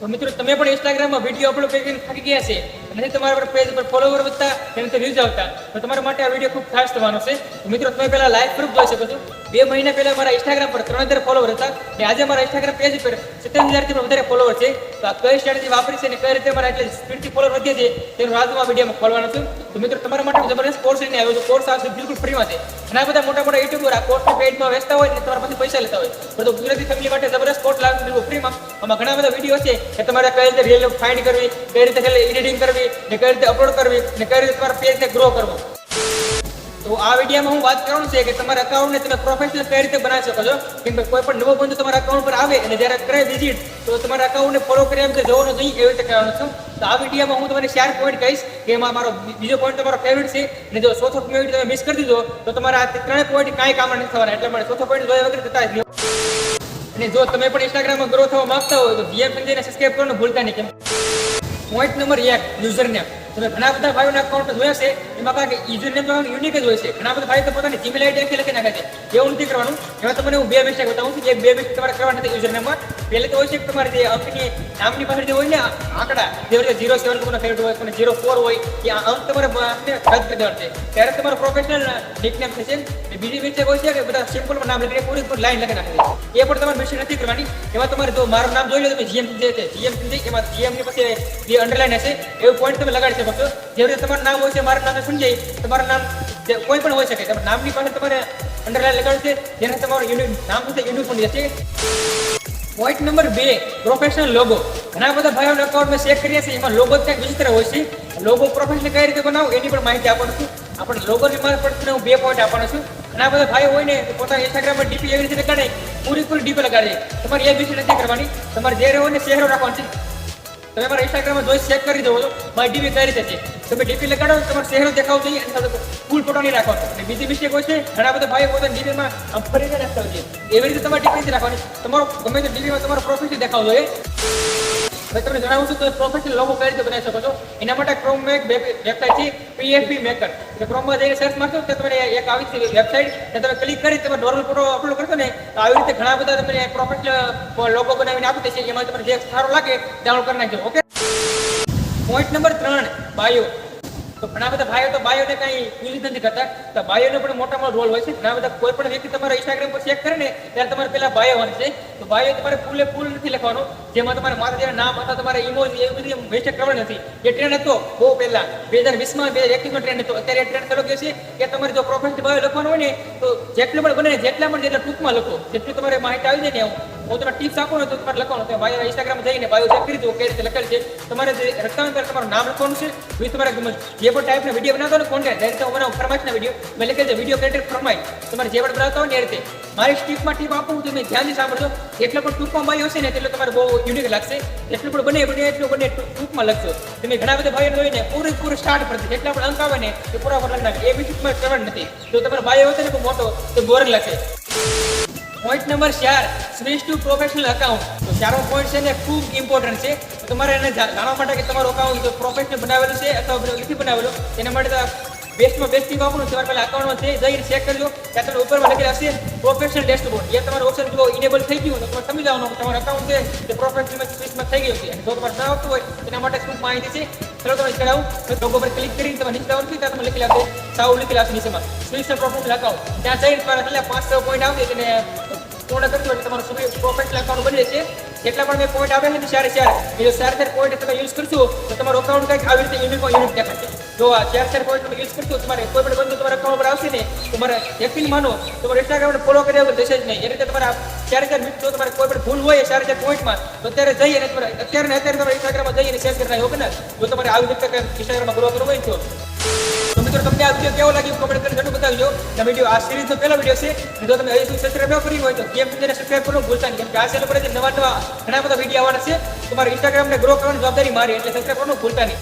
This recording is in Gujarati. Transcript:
તો મિત્રો તમે પણ ઇન્સ્ટાગ્રામમાં વિડીયો અપલોડ કરીને થાકી ગયા છે અને તમારા પર પેજ પર ફોલોવર વધતા તેનાથી વ્યૂઝ આવતા તો તમારા માટે આ વિડીયો ખૂબ ખાસ થવાનો છે. તો મિત્રો તમે પહેલા લાઈવ પ્રૂફ જોઈ શકો છો. 2 મહિના પહેલા મારા ઇન્સ્ટાગ્રામ પર 3000 ફોલોવર હતા અને આજે મારા ઇન્સ્ટાગ્રામ પેજ પર 17000 થી પણ વધારે ફોલોવર છે. તો આ કઈ સ્ટ્રેટેજી વાપરી છે અને કઈ રીતે મારા એટલે સ્પીડથી ફોલોવર વધ્યા છે તેનો આજના વિડીયોમાં ખોલવાનો છું. તો મિત્રો તમારા માટે જબરદસ્ત કોર્સ લઈને આવ્યો છું. કોર્સ આવશે બિલકુલ ફ્રીમાં છે. ઘણા બધા મોટા યુટ્યુબર આ કોર્સની પેડમાં વેચતા હોય અને તમારા પાસે પૈસા લેતા હોય, પરંતુ ગુજરાતી ફેમિલી માટે જબરદસ્ત કોર્સ લાવ્યો બિલકુલ ફ્રીમાં. આમાં ઘણા બધા વિડીયો છે કે તમારે કઈ રીતે રીલ ફાઇન્ડ કરવી, કઈ રીતે એડિટિંગ કરવી ને કઈ રીતે અપલોડ કરવી ને કઈ રીતે તમારા પેજને ગ્રો કરવું. તો આ વિડીયોમાં હું વાત કરવાનું છે કે તમારા અકાઉન્ટને તમે પ્રોફેશનલ કઈ રીતે બનાવી શકો છો. કેમ કે કોઈ પણ નવો બંધુ તમારા અકાઉન્ટ પર આવે અને જ્યારે કરે વિઝિટ તો તમારા અકાઉન્ટને ફોલો કરી એમ કે જોવાનું જોઈએ એવી રીતે કરવાનું છું. તો આ વિડીયોમાં હું તમને 4 પોઈન્ટ કહીશ કે એમાં મારો બીજો પોઈન્ટ તમારો ફેવરિટ છે અને જો ચોથો પોઈન્ટ તમે મિસ કરી દીધો તો તમારા આ 3 પોઈન્ટ કાંઈ કામ નથી થવાના. એટલે મને ચોથો પોઈન્ટ જોયા વગર જતા જ નહીં. અને જો તમે પણ ઇન્સ્ટાગ્રામમાં ગ્રો થવા માંગતા હોય તો જીએમ સંજયને સબસ્ક્રાઇબ કરવાનું ભૂલતા નહીં. Point number 1, username. તમે ઘણા બધા ભાઈઓના અકાઉન્ટ જોયા છે એમાં કારણ કે યુઝરનેમ તો યુનિક જ હોય છે. ઘણા બધા ભાઈઓ તો પોતાની જીમેલ આઈડી લખી નાખે છે. એવું નથી કરવાનું. એમાં તમને હું 2 મિસ્ટેક બતાવું છું. 2 મિસ્ટેક તમારે કરવાની નથી યુઝરનેમમાં. પહેલે તો હોય છે કે તમારે જે અંકની નામની પાછળ જે હોય ને આંકડા જેવી રીતે 07 કોઈનો ફેવરેટ હોય, કોઈને 04 હોય એ અંક તમારે રદ કરી દેવાનું છે. ત્યારે તમારો પ્રોફેશનલ નિકનેમ થશે. બીજી મિસ્ટેક હોય છે કે બધા સિમ્પલમાં નામ લખીને પૂરી લાઈન લખી નાખે છે. એ પણ તમારે મિસ્ટેક નથી કરવાની. એમાં તમારે જો મારું નામ જોઈ લો તમે જીએમ સંજય છે, જીએમ સંજય એમાં જીએમ ની પછી જે અંડરલાઈન હશે એવું પોઈન્ટ તમે લગાડી શકો છો. જેવી રીતે તમારું નામ હોય છે, મારું નામ સંજય, તમારું નામ કોઈ પણ હોઈ શકે. તમારા નામની પાસે તમારે અંડરલાઈન લગાડવું છે જેને તમારું યુનિક નામ છે યુનિક પણ જશે. Point number 2, professional logo. ઘણા બધા ભાઈઓના અકાઉન્ટમાં ચેક કરીએ છીએ એમાં લોગો ક્યાંક વિચિત્ર હોય છે. લોગો પ્રોફેશનલ કઈ રીતે બનાવો એની પણ માહિતી આપવાનું છું. આપણે લોગોની મારફત હું 2 પોઈન્ટ આપવાનો છું. ઘણા બધા ભાઈઓ હોય ને પોતાના ઇન્સ્ટાગ્રામમાં ડીપી એવી રીતે લગાડે, પૂરી ડીપી લગાડે. તમારે એ વિશે નથી કરવાની. તમારે જે રહ્યો ને ચહેરો રાખવાનો છે. તમે મારા ઇન્સ્ટાગ્રામમાં જોઈ ચેક કરી દો મારી ડીપી કઈ રીતે છે. તમે ડીપી લગાડો તમારો ચહેરો દેખાવો જોઈએ અને ફૂલ ફોટો નહીં રાખવાનો. અને બીજી મિસ્ટેક હોય છે ઘણા બધા ભાઈઓ પોતાની ડીપીમાં આમ ફરીને રાખતા હોય છે. એવી રીતે તમારે ડીપી નથી રાખવાની. તમારો ગમે તે ડીપીમાં તમારો પ્રોફેશનલ દેખાવો જોઈએ. હવે તમને જણાવું છું તો પ્રોફેશનલ લોગો કઈ રીતે બનાવી શકો છો. એના માટે ક્રોમમાં એક વેબસાઇટ છે PFP મેકર. એટલે ક્રોમમાં જઈને સર્ચ મારશો તો તમને એક આવી છે વેબસાઇટ. તમે ક્લિક કરી તમે નોર્મલ ફોટો અપલોડ કરશો ને તો આવી રીતે ઘણા બધા તમને પ્રોફેશનલ લોગો બનાવીને આપી દેશે. એમાં તમને જે સારો લાગે ડાઉનલોડ કરી નાખજો. ઓકે. Point number 3, bio. તો ઘણા બધા ભાઈઓ તો બાયોને કઈ યુઝ નથી કરતા. તો બાયોનો પણ મોટામાં રોલ હોય છે. ઘણા બધા કોઈ પણ વ્યક્તિ તમારા ઇન્સ્ટાગ્રામ પર ચેક કરે ને ત્યારે તમારે પહેલા બાયો હોવાનું છે. તો બાયો તમારે ફૂલ નથી લખવાનું. જેમાં તમારે માતાજીના નામ અથવા તમારે ઇમોજી એવી બધી મિસ્ટેક કરવાની નથી. એ ટ્રેન્ડ હતો બહુ પહેલા 2020માં 2021માં ટ્રેન્ડ હતો. અત્યારે ટ્રેન્ડ ચાલુ ગયો છે કે તમારે જો પ્રોફેશનલ બાયો લખવાનું હોય ને તો જેટલું પણ બને જેટલા ટૂંકમાં લખો. જેટલું તમારે માહિતી આવી જાય ને હું તમને ટિપ્સ આપું ને તો તમારે લખવાનું. તમે બાયો ઇન્સ્ટાગ્રામ જઈને બાયો ચેક કરી દો કઈ રીતે લખેલ છે. તમારે જે રસ્તામાં ત્યારે તમારું નામ લખવાનું છે. પછી તમારે જે પણ ટાઈપના વિડીયો બનાવતો ને કોન્ટેન્ટ જે રીતે હું બનાવું ફરમાઈશના વિડીયો મેં લખેલ છે વિડીયો ક્રિએટર ફરમાઈશ. તમારે જે પણ બનાવતા હોય ને એ રીતે મારી ટીપ આપું તમે ધ્યાનથી સાંભળજો. જેટલો પણ ટૂંકમાં બાયો હશે ને તેટલો તમારે બહુ યુનિક લાગશે. જેટલું પણ બને એટલું બને ટૂંકમાં લખજો. તમે ઘણા બધા ભાઈઓ જોઈને પૂરેપૂરું સ્ટાર્ટ પરથી જેટલા પણ અંક આવે ને એ પૂરા લખી નાખે. એ બી ટૂંકમાં કરવાનું નથી. જો તમારો બાયો હશે ને બહુ મોટો તો બોરિંગ લાગશે. Point number 4, switch to professional account. તો 4મો પોઈન્ટ છે ને ખૂબ ઇમ્પોર્ટન્ટ છે. તમારે એને જાણવા માટે કે તમારું અકાઉન્ટ પ્રોફેશનલ બનાવેલું છે અથવા નથી બનાવેલું તેના માટે બેસ્ટમાં બેસ્ટ ટીપ આપું તમારે પહેલાં અકાઉન્ટમાં જઈને ચેક કરજો. ત્યાં તમે ઉપરમાં લખેલા હશે પ્રોફેશનલ ડેશબોર્ડ. એ તમારું ઓપ્શન જો ઇનેબલ થઈ ગયું તો તમારે સમજી જવાનું કે તમારું અકાઉન્ટ છે તે પ્રોફેશનલ સ્વિચમાં થઈ ગયું છે. અને જો તમારે ન આવતું હોય તેના માટે શું માહિતી છે ચલો તમે કરાવું. તો લોગો પર ક્લિક કરીને તમે નીચે આવવાનું ત્યાં તમે લખેલા હશે સાવ લખેલા હશે નીચેમાં સ્વિચ પ્રોફેશનલ અકાઉન્ટ. ત્યાં જઈને તમારે છેલ્લા 5-6 પોઈન્ટ આવશે તેને પૂર્ણ કરજો એટલે તમારું પ્રોફેશનલ અકાઉન્ટ બની જશે. જેટલા પણ મેં પોઈન્ટ આવે છે ને 4 એ જો 4 પોઈન્ટ તમે યુઝ કરશો તો તમારું અકાઉન્ટ કંઈક આવી રીતે યુનિક દેખાશે. જો આ 4 પોઈન્ટ તમે યુઝ કરશો તમારે કોઈ પણ બંધુ તમારા અકાઉન્ટ પર આવશે ને તમારે યકીન માનો તમારે ઇન્સ્ટાગ્રામને ફોલો કર્યા વગર જશે જ નહીં. એ રીતે તમારા 4 મિત્રો તમારે કોઈ પણ ભૂલ હોય 4 પોઈન્ટમાં તો અત્યારે જઈ અને અત્યારે તમારે ઇન્સ્ટાગ્રામમાં જઈને શેર કરી નાખો. ને જો તમારે આવી રીતે ઇન્સ્ટાગ્રામમાં ગ્રો કરવું હોય તો મિત્રો તમને આ વિડીયો કેવો લાગ્યો કોમેન્ટ કરીને જરૂર બતાવજો. આ વિડીયો આ સિરીઝનો પહેલો વિડીયો છે. જો તમે હજી સુધી સબસ્ક્રાઇબ ન કરી હોય તો ગેમ ચેનલને સબસ્ક્રાઇબ કરવાનું ભૂલતા નહીં. કેમ કે આ ચેનલ પર નવા ઘણા બધા વિડીયો આવવાના છે. તમારા ઇન્સ્ટાગ્રામને ગ્રો કરવાની જવાબદારી મારી એટલે સબસ્ક્રાઇબ કરવાનું ભૂલતા નહીં.